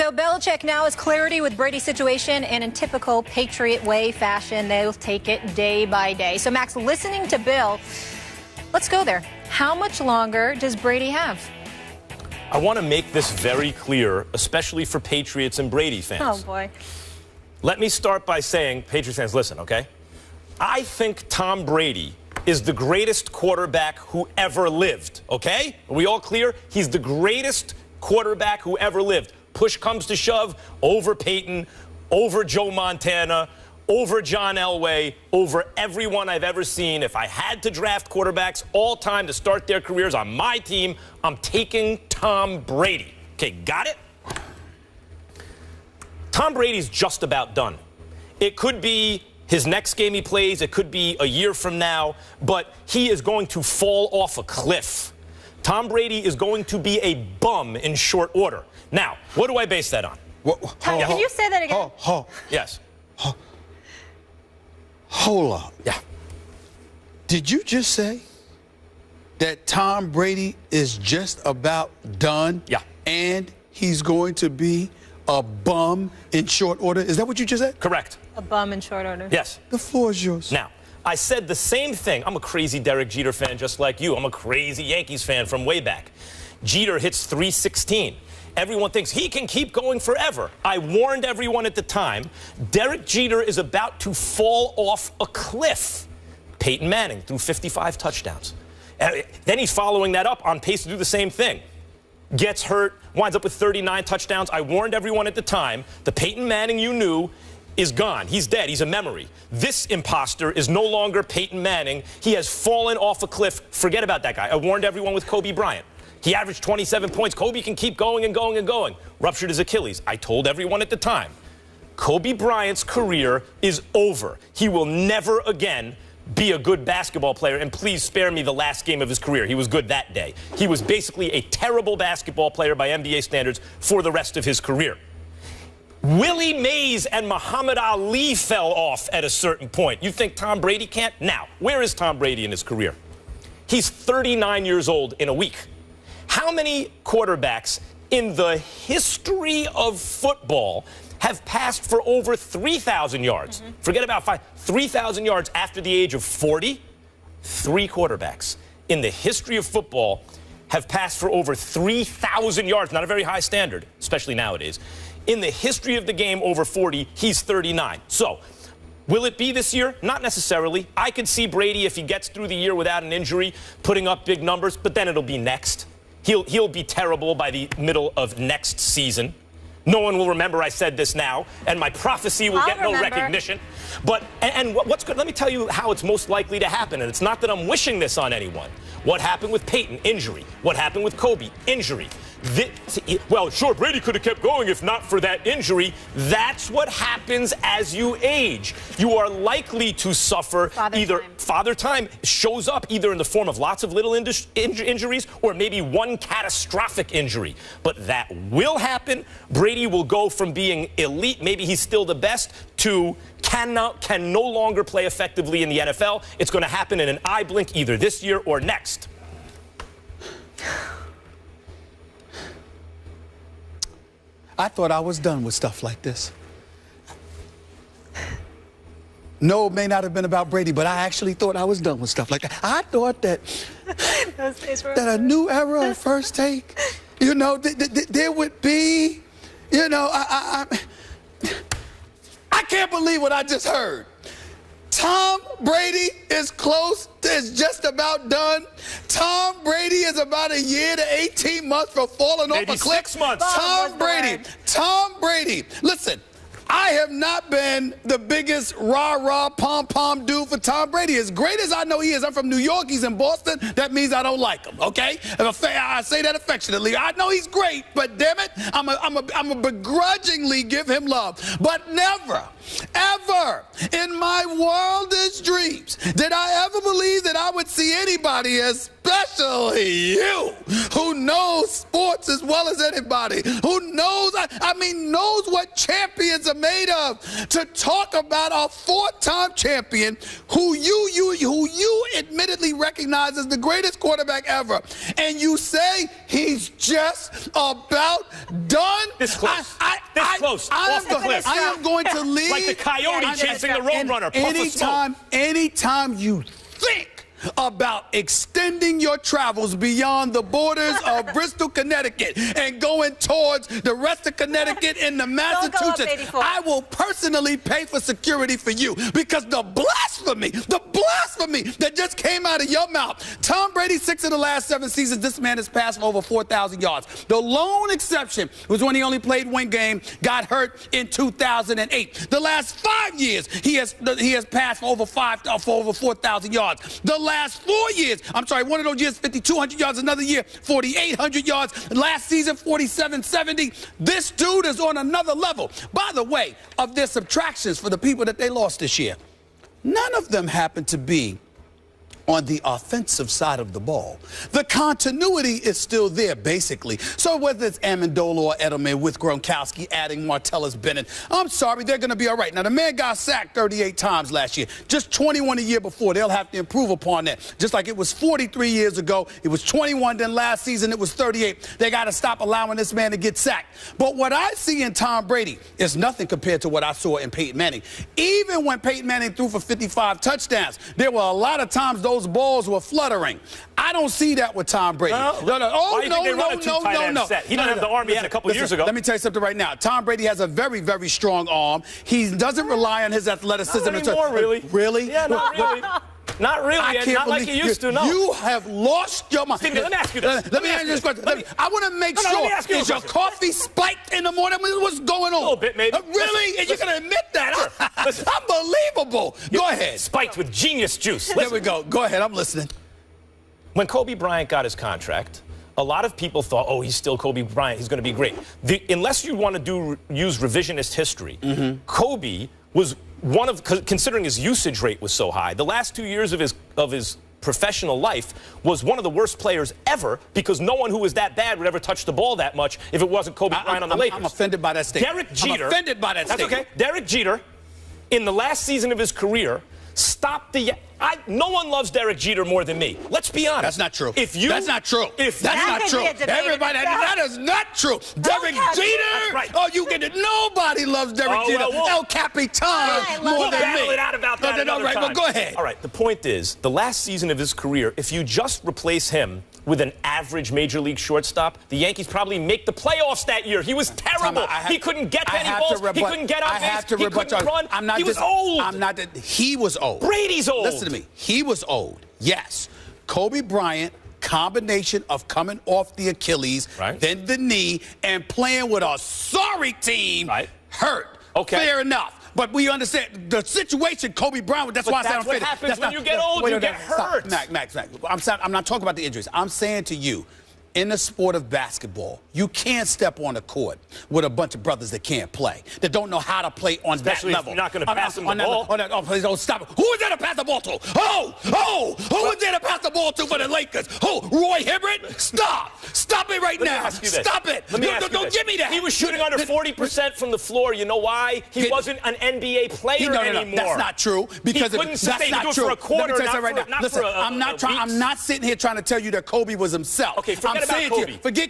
So Belichick now has clarity with Brady's situation, and in typical Patriot way fashion, they'll take it day by day. So Max, listening to Bill, let's go there. How much longer does Brady have? I want to make this very clear, especially for Patriots and Brady fans. Oh, boy. Let me start by saying, Patriots fans, listen, okay? I think Tom Brady is the greatest quarterback who ever lived, okay? Are we all clear? He's the greatest quarterback who ever lived. Push comes to shove, over Peyton, over Joe Montana, over John Elway, over everyone I've ever seen. If I had to draft quarterbacks all time to start their careers on my team, I'm taking Tom Brady. Okay, got it? Tom Brady's just about done. It could be his next game he plays, it could be a year from now, but he is going to fall off a cliff. Tom Brady is going to be a bum in short order. Now, what do I base that on? Can you say that again? Yes. Hold up. Yeah. Did you just say that Tom Brady is just about done? Yeah. And he's going to be a bum in short order? Is that what you just said? Correct. A bum in short order. Yes. The floor is yours. Now, I said the same thing. I'm a crazy Derek Jeter fan just like you. I'm a crazy Yankees fan from way back. Jeter hits .316. Everyone thinks he can keep going forever. I warned everyone at the time, Derek Jeter is about to fall off a cliff. Peyton Manning threw 55 touchdowns. Then he's following that up on pace to do the same thing. Gets hurt, winds up with 39 touchdowns. I warned everyone at the time, the Peyton Manning you knew is gone. He's dead. He's a memory. This imposter is no longer Peyton Manning. He has fallen off a cliff. Forget about that guy. I warned everyone with Kobe Bryant. He averaged 27 points. Kobe can keep going and going and going. Ruptured his Achilles. I told everyone at the time, Kobe Bryant's career is over. He will never again be a good basketball player, and please spare me the last game of his career. He was good that day. He was basically a terrible basketball player by NBA standards for the rest of his career. Willie Mays and Muhammad Ali fell off at a certain point. You think Tom Brady can't? Now, where is Tom Brady in his career? He's 39 years old in a week. How many quarterbacks in the history of football have passed for over 3,000 yards? Forget about 3,000 yards after the age of 40. 3 quarterbacks in the history of football have passed for over 3,000 yards. Not a very high standard, especially nowadays. In the history of the game over 40, he's 39. So, will it be this year? Not necessarily. I could see Brady, if he gets through the year without an injury, putting up big numbers, but then it'll be next. He'll be terrible by the middle of next season. No one will remember I said this now, and my prophecy will get no recognition. But, and what's good, let me tell you how it's most likely to happen, and it's not that I'm wishing this on anyone. What happened with Peyton? Injury. What happened with Kobe? Injury. Well, sure, Brady could have kept going if not for that injury. That's what happens as you age. You are likely to suffer father time shows up either in the form of lots of little injuries or maybe one catastrophic injury. But that will happen. Brady will go from being elite, maybe he's still the best, to can no longer play effectively in the NFL. It's going to happen in an eye blink either this year or next. I thought I was done with stuff like this. No, it may not have been about Brady, but I actually thought I was done with stuff like that. I thought that a new era of First Take, you know, there would be, you know, I can't believe what I just heard. Tom Brady is just about done. Tom Brady is about a year to 18 months from falling off a cliff. 6 months. Tom Brady. Listen, I have not been the biggest rah-rah, pom-pom dude for Tom Brady. As great as I know he is, I'm from New York, he's in Boston, that means I don't like him, okay? I say that affectionately. I know he's great, but damn it, I'm a begrudgingly give him love. But never, ever in my wildest dreams did I ever believe that I would see anybody, especially you, who knows sports as well as anybody, who knows, knows what champions are made of, to talk about a 4-time champion who you admittedly recognize as the greatest quarterback ever, and you say he's just about done. This close. close. Off the cliff. I am going to leave. Like the coyote chasing the roadrunner. Anytime you think about extending your travels beyond the borders of Bristol, Connecticut, and going towards the rest of Connecticut into Massachusetts, I will personally pay for security for you, because the blasphemy that just came out of your mouth. Tom Brady, 6 of the last 7 seasons, this man has passed for over 4,000 yards. The lone exception was when he only played one game, got hurt in 2008. The last 5 years, he has passed for over 4,000 yards. The last 4 years, one of those years, 5,200 yards, another year, 4,800 yards. Last season, 4,770. This dude is on another level. By the way, of their subtractions for the people that they lost this year, none of them happen to be on the offensive side of the ball. The continuity is still there, basically. So whether it's Amendola or Edelman with Gronkowski adding Martellus Bennett, I'm sorry, they're going to be all right. Now, the man got sacked 38 times last year, just 21 a year before. They'll have to improve upon that. Just like it was 43 years ago, it was 21, then last season it was 38. They got to stop allowing this man to get sacked. But what I see in Tom Brady is nothing compared to what I saw in Peyton Manning. Even when Peyton Manning threw for 55 touchdowns, there were a lot of times those balls were fluttering. I don't see that with Tom Brady. No. He doesn't have the arm he had a couple years ago. Let me tell you something right now. Tom Brady has a very, very strong arm. He doesn't rely on his athleticism. Not anymore, really. Really? Yeah, not really. Not really. Not like you used to, no. You have lost your mind. Stephen, let me ask you this. Let me ask you this question. I want to make sure. Is your coffee spiked in the morning? What's going on? A little bit, maybe. Really? And you're going to admit that? Listen. Unbelievable. Go ahead. Spiked with genius juice. There we go. Go ahead. I'm listening. When Kobe Bryant got his contract, a lot of people thought, oh, he's still Kobe Bryant. He's going to be great. Unless you want to use revisionist history, Kobe was considering his usage rate was so high, the last 2 years of his professional life was one of the worst players ever, because no one who was that bad would ever touch the ball that much if it wasn't Kobe Bryant on the Lakers. I'm offended by that statement. Derek Jeter. I'm offended by that statement. That's okay. Derek Jeter, in the last season of his career, stopped the... no one loves Derek Jeter more than me. Let's be honest. That's not true. That's not true. That's not true. Everybody, that is not true. Derek Jeter. Right. Oh, you get it. Nobody loves Derek Jeter. El Capitan more than me. We'll out about that all right, well, go ahead. All right, the point is, the last season of his career, if you just replace him with an average major league shortstop, the Yankees probably make the playoffs that year. He was terrible. He couldn't get any balls. He couldn't get on base. He couldn't run. He was old. He was old. Brady's old. Listen to me. He was old. Yes. Kobe Bryant, combination of coming off the Achilles, then the knee, and playing with a sorry team, hurt. Okay. Fair enough. But we understand the situation Kobe Bryant, that's why I said I'm what happens when you get old, you get hurt. Max. I'm not talking about the injuries. I'm saying to you, in the sport of basketball, you can't step on a court with a bunch of brothers that can't play, that don't know how to play on that level. If you're not going to pass them the ball. Oh, please don't stop it. Who was there to pass the ball to? Who was there to pass the ball to for the Lakers? Who? Roy Hibbert? Stop it right now. Stop it. Don't give me that. He was shooting under 40% from the floor. You know why? He wasn't an NBA player anymore. That's not true. Because that's not true. For a quarter, Listen, I'm not sitting here trying to tell you that Kobe was himself. Okay, forget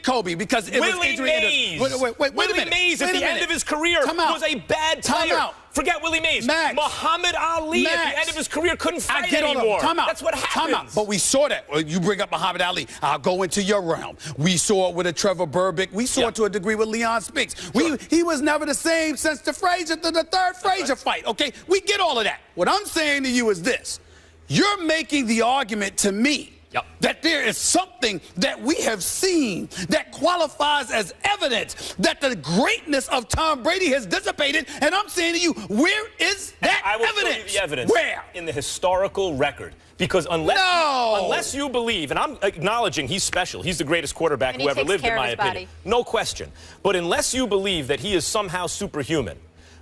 Kobe, because it was injury. Willie Mays at the end of his career was a bad player. Forget Willie Mays. Muhammad Ali at the end of his career couldn't fight anymore. That's what happens. But we saw that. You bring up Muhammad Ali. I'll go into your realm. We saw it with a Trevor Burbick. We saw it to a degree with Leon Spinks. He was never the same since the third Frazier fight. Okay, we get all of that. What I'm saying to you is this. You're making the argument to me that there is something that we have seen that qualifies as evidence that the greatness of Tom Brady has dissipated, and I'm saying to you, where is that evidence? I will show you the evidence. Where? In the historical record. Because unless you believe, and I'm acknowledging he's special, he's the greatest quarterback who ever lived, in my opinion. No question. But unless you believe that he is somehow superhuman,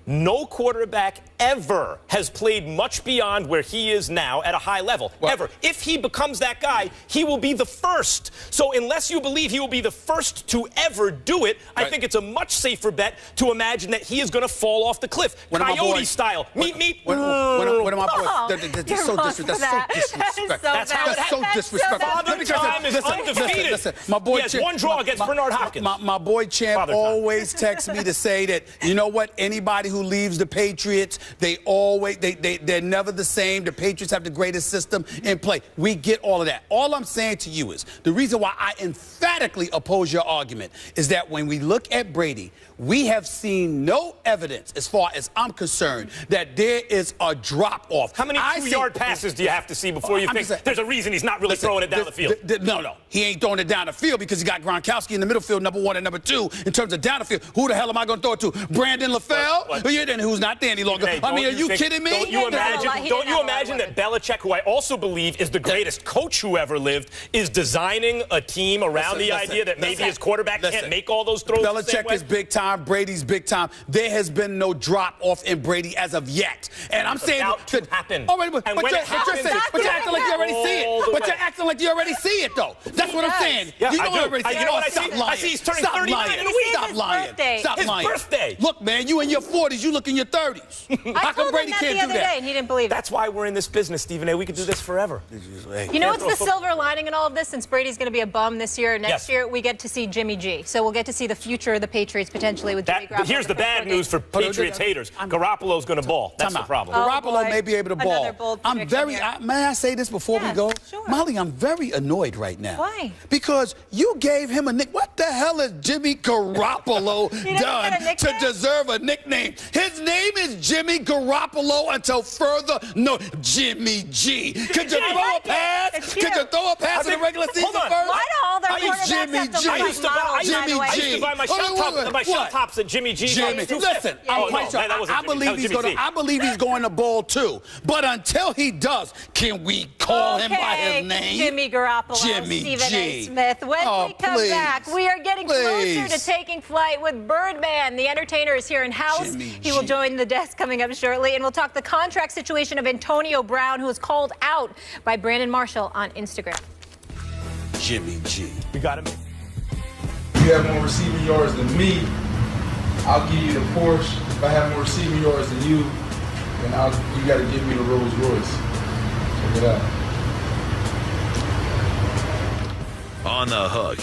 No quarterback ever has played much beyond where he is now at a high level. Well, ever. If he becomes that guy, he will be the first. So unless you believe he will be the first to ever do it, I think it's a much safer bet to imagine that he is going to fall off the cliff. Coyote style. Meet. One of my boys. That's so disrespectful. That's how it happens. So disrespectful. Father Time is undefeated. Listen, my boy he has one draw against Bernard Hopkins. My boy Champ always texts me to say that, you know what, anybody who leaves the Patriots, they're never the same. The Patriots have the greatest system in play. We get all of that. All I'm saying to you is the reason why I emphatically oppose your argument is that when we look at Brady, we have seen no evidence, as far as I'm concerned, that there is a drop-off. How many 2-yard passes do you have to see before you think there's a reason he's not really throwing it down the field? No. He ain't throwing it down the field because he got Gronkowski in the middle field, number 1 and number 2, in terms of down the field. Who the hell am I going to throw it to? Brandon LaFell? Who's not there any longer. Hey, I mean, are you kidding me? Don't you imagine that Belichick, who I also believe is the greatest coach who ever lived, is designing a team around the idea that maybe his quarterback can't make all those throws? Belichick is big time. Brady's big time. There has been no drop off in Brady as of yet. And I'm saying about to happen. All right, but you're acting like you already see it. But you're acting like you already see it, though. That's what I'm saying. Yeah, you don't already see it. You know what I see? Stop lying. I see he's turning 39 in a week. Stop lying. Stop lying. His birthday. Look, man, you in your 40s. You look in your 30s. How come Brady can't do that? And he didn't believe it. That's why we're in this business, Stephen A. We could do this forever. You know what's the silver lining in all of this? Since Brady's going to be a bum this year, next year we get to see Jimmy G. So we'll get to see the future of the Patriots potentially with Jimmy Garoppolo. Here's the bad news for Patriots haters. Garoppolo's going to ball. That's the problem. Garoppolo may be able to ball. I'm very, may I say this before we go? Sure. Molly, I'm very annoyed right now. Why? Because you gave him a nick. What the hell has Jimmy Garoppolo done to deserve a nickname? His name is Jimmy Garoppolo until further Jimmy G. Could you throw a pass? Could you throw a pass in the regular season first? Why do all their quarterbacks have to I used to buy my shell tops at Jimmy G. Listen, I'm quite sure. I believe he's going to bowl too. But until he does, can we call him by his name? Jimmy Garoppolo, Jimmy Stephen G. A. Smith. When we come back, we are getting closer to taking flight with Birdman. The entertainer is here in house. He will join the desk coming up shortly, and we'll talk the contract situation of Antonio Brown, who was called out by Brandon Marshall on Instagram. Jimmy G. We got him. You have more receiving yards than me, I'll give you the Porsche. If I have more receiving yards than you, then you got to give me the Rolls Royce. Check it out. On the Hook,